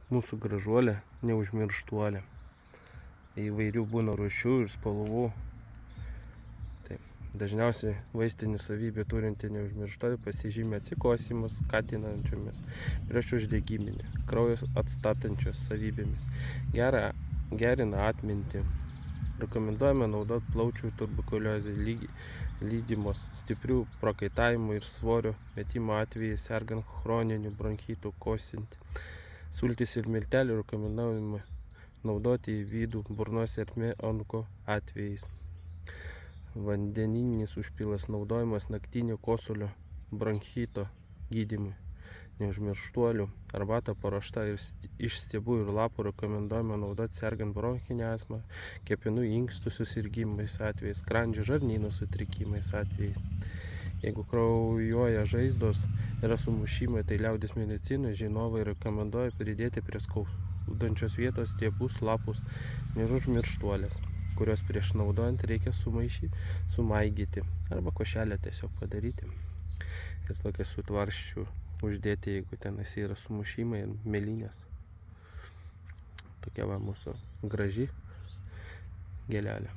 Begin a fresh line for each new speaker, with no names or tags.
mūsų gražuolė, neužmirštuolė. Įvairių būna rūšių ir spalvų. Taip, dažniausiai vaistinį savybę turinti neužmirštuolė pasižymė atsikosimus skatinančiomis, priešuždegiminį, kraujas atstatančios savybėmis, gerina atmintį. Rekomenduojame naudoti plaučių tuberkuliozę lydimos stiprių prakaitavimų ir svorio metimo atvejais, sergant chroniniu bronchitu, kosinti. Sultis ir miltelių rekomenduojame naudoti į vidų burnos ertmę onko atvejais. Vandeninis užpilas naudojamas naktinio kosulio bronchito gydymui. Neužmirštuolių arbata paruošta iš stiebų ir lapų rekomenduojama naudoti sergant bronchinę astmą, kepenų inkstų susirgimais atvejais, skrandžio žarnyno sutrikimais atvejais. Jeigu kraujuoja žaizdos, yra sumušimai, tai liaudės medicinos žinovai rekomenduoja pridėti prie skaudančios vietos stiebus, lapus, neužmirštuolės, kurios prieš naudojant reikia sumaigyti arba košelę tiesiog padaryti. Ir tokia su tvarsčiu uždėti, jeigu tenais yra sumušimai ir mėlynės. Tokia va mūsų graži gėlelė.